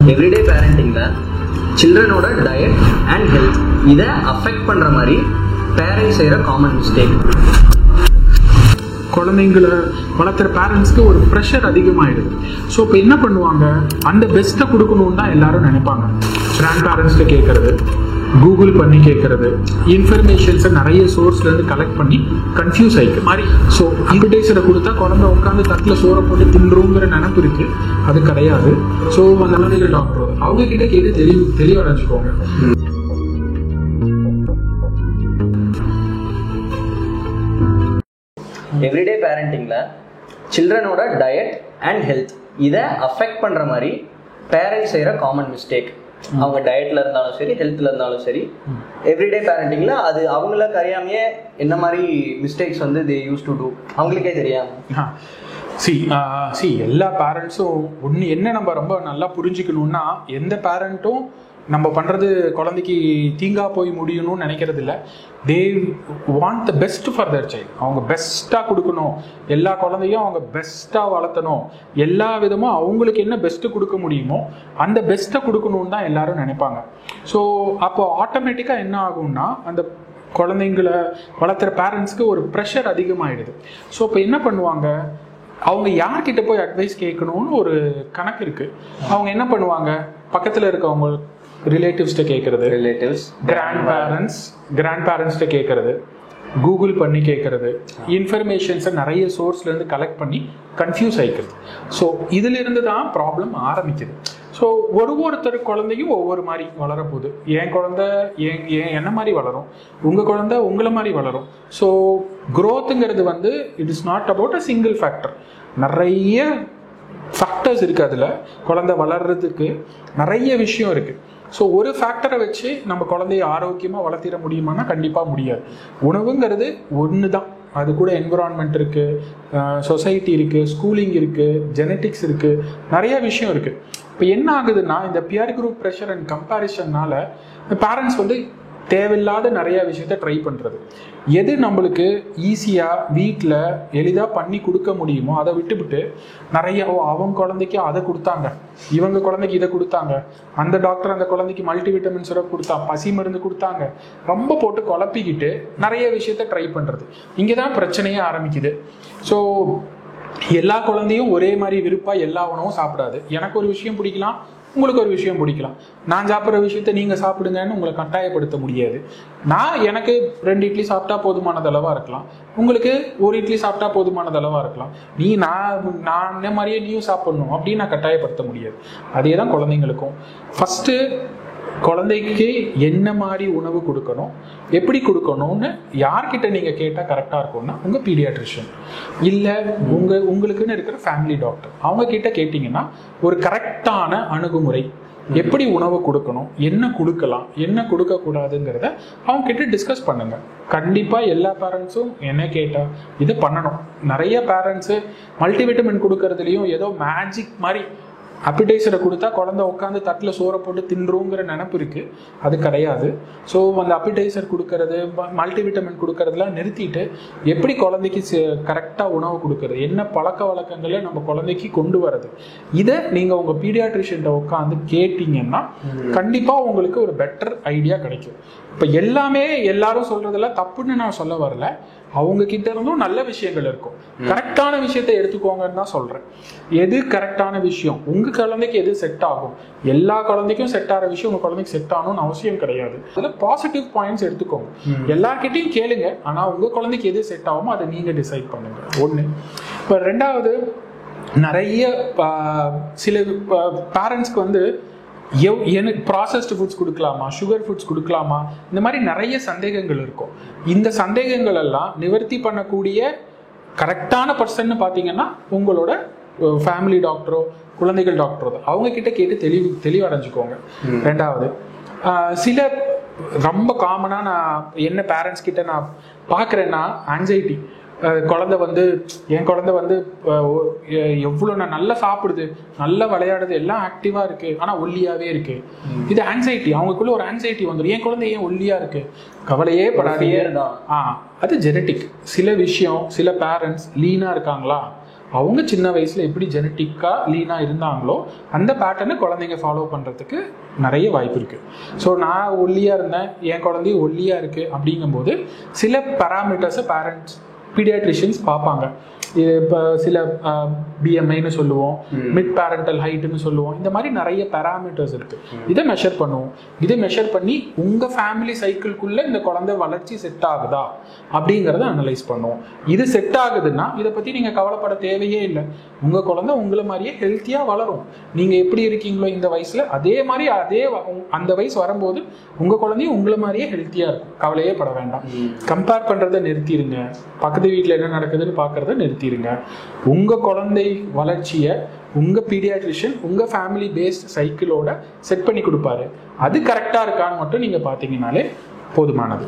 Everyday பேரண்டிங்ல சில்ட்ரனோட diet and health இதை affect பண்ற மாதிரி பேரண்ட்ஸ் செய்யற காமன் மிஸ்டேக். குழந்தைங்களை வளர்த்துற பேரண்ட்ஸ்க்கு ஒரு ப்ரெஷர் அதிகமாகிடுது. ஸோ இப்போ என்ன பண்ணுவாங்க, அந்த பெஸ்ட்டை கொடுக்கணும்னு தான் எல்லாரும் நினைப்பாங்க. கிராண்ட் பேரண்ட்ஸ்கிட்ட கேட்கறது, கூகுள் பண்ணி கேட்கறது, இன்ஃபர்மேஷன்ஸை நிறைய சோர்ஸ்லேருந்து கலெக்ட் பண்ணி கன்ஃபியூஸ் ஆகிக்க மாதிரி. ஸோ அட்வர்டைஸரை கொடுத்தா குழந்தை உட்காந்து தட்டில் சோறை போட்டு தின்றுங்கிற நினைப்பு இருக்கு, அது கிடையாது. ஸோ அந்த மாதிரி டாக்டர் அவங்க கிட்ட கேட்டு தெளிவடைஞ்சுக்கோங்க. எவ்ரிடே பேரண்டிங்ல சில்ட்ரனோட டயட் அண்ட் ஹெல்த் இதை அஃபெக்ட் பண்ற மாதிரி பேரண்ட்ஸ் செய்யற காமன் மிஸ்டேக். அவங்க டயட்ல இருந்தாலும் சரி, ஹெல்த்ல இருந்தாலும் சரி, எவ்ரிடே பேரண்டிங்ல அது அவங்களுக்கு அறியாமையே என்ன மாதிரி மிஸ்டேக்ஸ் வந்து தே யூஸ் டு டூ, அவங்களுக்கே தெரியாம. எல்லா பேரண்ட்ஸும் ஒன்று என்ன நம்ம ரொம்ப நல்லா புரிஞ்சுக்கணும்னா, எந்த பேரண்ட்டும் நம்ம பண்ணுறது குழந்தைக்கு தீங்கா போய் முடியணும்னு நினைக்கிறது இல்லை. They want the best for their child. அவங்க பெஸ்ட்டாக கொடுக்கணும், எல்லா குழந்தையும் அவங்க பெஸ்ட்டாக வளர்த்தணும், எல்லா விதமும் அவங்களுக்கு என்ன பெஸ்ட்டு கொடுக்க முடியுமோ அந்த பெஸ்ட்டை கொடுக்கணும்னு தான் எல்லாரும் நினைப்பாங்க. ஸோ அப்போ ஆட்டோமேட்டிக்காக என்ன ஆகும்னா, அந்த குழந்தைங்களை வளர்த்துற பேரண்ட்ஸ்க்கு ஒரு ப்ரெஷர் அதிகமாகிடுது. ஸோ இப்போ என்ன பண்ணுவாங்க, அவங்க யார்கிட்ட போய் அட்வைஸ் கேட்கணும்னு ஒரு கணக்கு இருக்குது. அவங்க என்ன பண்ணுவாங்க, பக்கத்தில் இருக்கவங்க ரிலேட்டிவ்ஸ்கிட்ட கேட்கறது, கிராண்ட் பேரண்ட்ஸ்கிட்ட கேட்கறது, கூகுள் பண்ணி கேட்கறது, இன்ஃபர்மேஷன்ஸை நிறைய சோர்ஸ்லேருந்து கலெக்ட் பண்ணி கன்ஃபியூஸ் ஆகிக்கிறது. ஸோ இதிலிருந்து தான் ப்ராப்ளம் ஆரம்பிக்குது. ஸோ ஒருத்தர் குழந்தையும் ஒவ்வொரு மாதிரி வளரப்போகுது. என் குழந்தை என்ன மாதிரி வளரும், உங்கள் குழந்தை உங்களை மாதிரி வளரும். ஸோ க்ரோத்துங்கிறது வந்து it is not about a single factor. நிறைய ஃபேக்டர்ஸ் இருக்குது. அதில் குழந்தை வளர்கிறதுக்கு நிறைய விஷயம் இருக்குது. ஸோ ஒரு ஃபேக்டரை வச்சு நம்ம குழந்தைய ஆரோக்கியமாக வளர்த்திட முடியுமானா கண்டிப்பாக முடியாது. உணவுங்கிறது ஒன்று தான், அது கூட என்விரான்மெண்ட் இருக்குது, சொசைட்டி இருக்குது, ஸ்கூலிங் இருக்குது, ஜெனட்டிக்ஸ் இருக்குது, நிறைய விஷயம் இருக்குது. இப்போ என்ன ஆகுதுன்னா, இந்த பியர் குரூப் ப்ரெஷர் அண்ட் கம்பேரிசன்னால பேரண்ட்ஸ் வந்து தேவையில்லாத நிறைய விஷயத்த ட்ரை பண்ணுறது. எது நம்மளுக்கு ஈஸியாக வீட்டில் எளிதாக பண்ணி கொடுக்க முடியுமோ அதை விட்டுவிட்டு நிறைய அவங்க குழந்தைக்கு அதை கொடுத்தாங்க, இவங்க குழந்தைக்கு இதை கொடுத்தாங்க, அந்த டாக்டர் அந்த குழந்தைக்கு மல்டிவிட்டமின் சிரப் கொடுத்தா, பசி மருந்து கொடுத்தாங்க, ரொம்ப போட்டு குழப்பிக்கிட்டு நிறைய விஷயத்த ட்ரை பண்ணுறது. இங்கே தான் பிரச்சனையே ஆரம்பிக்குது. ஸோ எல்லா குழந்தையும் ஒரே மாதிரி விருப்பாக எல்லா உணவும் சாப்பிடாது. எனக்கு ஒரு விஷயம் பிடிக்கலாம், உங்களுக்கு ஒரு விஷயம் பிடிக்கலாம். நான் சாப்பிட்ற விஷயத்த நீங்கள் சாப்பிடுங்கன்னு உங்களை கட்டாயப்படுத்த முடியாது. எனக்கு 2 இட்லி சாப்பிட்டா போதுமானது அளவாக இருக்கலாம், உங்களுக்கு 1 இட்லி சாப்பிட்டா போதுமானது அளவாக இருக்கலாம். நான் என்ன மாதிரியே நீயும் சாப்பிடணும் அப்படின்னு நான் கட்டாயப்படுத்த முடியாது. அதே தான் குழந்தைங்களுக்கும். ஃபஸ்ட்டு குழந்தைக்கு என்ன மாதிரி உணவு கொடுக்கணும், எப்படி கொடுக்கணும்னு யார்கிட்ட நீங்கள் கேட்டால் கரெக்டாக இருக்கும்னா உங்கள் பீடியாட்ரிஷியன், இல்லை உங்களுக்குன்னு இருக்கிற ஃபேமிலி டாக்டர். அவங்க கிட்ட கேட்டிங்கன்னா ஒரு கரெக்டான அணுகுமுறை, எப்படி உணவு கொடுக்கணும், என்ன கொடுக்கலாம், என்ன கொடுக்கக்கூடாதுங்கிறத அவங்க கிட்ட டிஸ்கஸ் பண்ணுங்க. கண்டிப்பாக எல்லா பேரண்ட்ஸும் என்ன கேட்டால் இதை பண்ணணும். நிறைய பேரண்ட்ஸு மல்டிவிட்டமின் கொடுக்கறதுலையும் ஏதோ மேஜிக் மாதிரி அப்பிடைசரை கொடுத்தா குழந்தை உட்காந்து தட்டில் சோறை போட்டு தின்றுங்கிற நினப்பு இருக்குது, அது கிடையாது. ஸோ அந்த அப்பிடைசர் கொடுக்கறது, மல்டிவிட்டமின் கொடுக்கறதுலாம் நிறுத்திட்டு எப்படி குழந்தைக்கு கரெக்டாக உணவு கொடுக்கறது, என்ன பழக்க வழக்கங்களை நம்ம குழந்தைக்கு கொண்டு வரது, இதை நீங்கள் உங்கள் பீடியாட்ரிஷியன்ட்ட உட்காந்து கேட்டிங்கன்னா கண்டிப்பாக உங்களுக்கு ஒரு பெட்டர் ஐடியா கிடைக்கும். இப்போ எல்லாரும் சொல்கிறதெல்லாம் தப்புன்னு நான் சொல்ல வரல, அவங்க கிட்ட இருந்தும் நல்ல விஷயங்கள் இருக்கும். கரெக்டான விஷயத்தை எடுத்துக்கோங்கன்னு தான் சொல்கிறேன். எது கரெக்டான விஷயம், உங்கள் குழந்தைக்கு எது செட் ஆகும், எல்லா குழந்தைக்கும் செட் ஆகிற விஷயம் உங்கள் குழந்தைக்கு செட் ஆகணும்னு அவசியம் கிடையாது. அதில் பாசிட்டிவ் பாயிண்ட்ஸ் எடுத்துக்கோங்க, எல்லார்கிட்டையும் கேளுங்க, ஆனால் உங்கள் குழந்தைக்கு எது செட் ஆகுமோ அதை நீங்கள் டிசைட் பண்ணுங்க. ஒன்று. இப்போ ரெண்டாவது, நிறைய சில பேரண்ட்ஸ்க்கு வந்து எனக்கு ப்ராசஸ்டு ஃபுட்ஸ் கொடுக்கலாமா, சுகர் ஃபுட்ஸ் கொடுக்கலாமா, இந்த மாதிரி நிறைய சந்தேகங்கள் இருக்கும். இந்த சந்தேகங்கள் எல்லாம் நிவர்த்தி பண்ணக்கூடிய கரெக்டான பர்சன்னு பார்த்தீங்கன்னா உங்களோட ஃபேமிலி டாக்டரோ குழந்தைகள் டாக்டரோ தான். அவங்க கிட்ட கேட்டு தெளிவடைஞ்சுக்கோங்க. ரெண்டாவது, சில ரொம்ப காமனாக நான் என்ன பேரண்ட்ஸ் கிட்ட நான் பார்க்குறேன்னா, ஆங்ஸைட்டி. என் குழந்தை வந்து எவ்வளோ நல்லா சாப்பிடுது, நல்லா விளையாடுது, எல்லாம் ஆக்டிவாக இருக்குது, ஆனால் ஒல்லியாகவே இருக்குது. இது ஆங்ஸைட்டி. அவங்களுக்குள்ள ஒரு ஆங்ஸைட்டி வந்துடும், என் குழந்தை ஏன் ஒல்லியாக இருக்குது, கவலையே படாதையே தான். அது ஜெனட்டிக். சில விஷயம், சில பேரண்ட்ஸ் லீனாக இருக்காங்களா, அவங்க சின்ன வயசில் எப்படி ஜெனட்டிக்காக லீனாக இருந்தாங்களோ அந்த பேட்டர்னை குழந்தைங்க ஃபாலோ பண்ணுறதுக்கு நிறைய வாய்ப்பு இருக்குது. ஸோ நான் ஒல்லியாக இருந்தேன், என் குழந்தையும் ஒல்லியாக இருக்குது அப்படிங்கும்போது சில பேராமீட்டர்ஸை பேரண்ட்ஸ் பீடியாட்ரிஷியன்ஸ் பார்ப்பாங்க. இப்போ சில பிஎம்ஐன்னு சொல்லுவோம், மிட் பேரண்டல் ஹைட்டுன்னு சொல்லுவோம். இந்த மாதிரி நிறைய பேராமீட்டர்ஸ் இருக்குது. இதை மெஷர் பண்ணுவோம். இதை மெஷர் பண்ணி உங்கள் ஃபேமிலி சைக்கிள்குள்ளே இந்த குழந்தை வளர்ச்சி செட் ஆகுதா அப்படிங்கிறத அனலைஸ் பண்ணுவோம். இது செட் ஆகுதுன்னா இதை பற்றி நீங்கள் கவலைப்பட தேவையே இல்லை. உங்கள் குழந்தை உங்களை மாதிரியே ஹெல்த்தியாக வளரும். நீங்கள் எப்படி இருக்கீங்களோ இந்த வயசில் அதே மாதிரி அந்த வயசு வரும்போது உங்கள் குழந்தையும் உங்களை மாதிரியே ஹெல்த்தியாக இருக்கும். கவலையே பட வேண்டாம். கம்பேர் பண்ணுறதை நிறுத்திடுங்க. பக்கத்து வீட்டில் என்ன நடக்குதுன்னு பார்க்குறத நிறுத்திடுங்க. உங்கள் குழந்தை வளர்ச்சியை உங்கள் பீடியாட்ரிஷியன் உங்கள் ஃபேமிலி பேஸ்ட் சைக்கிளோட செட் பண்ணி கொடுப்பாரு. அது கரெக்டாக இருக்கான்னு மட்டும் நீங்கள் பார்த்தீங்கன்னாலே போதுமானது.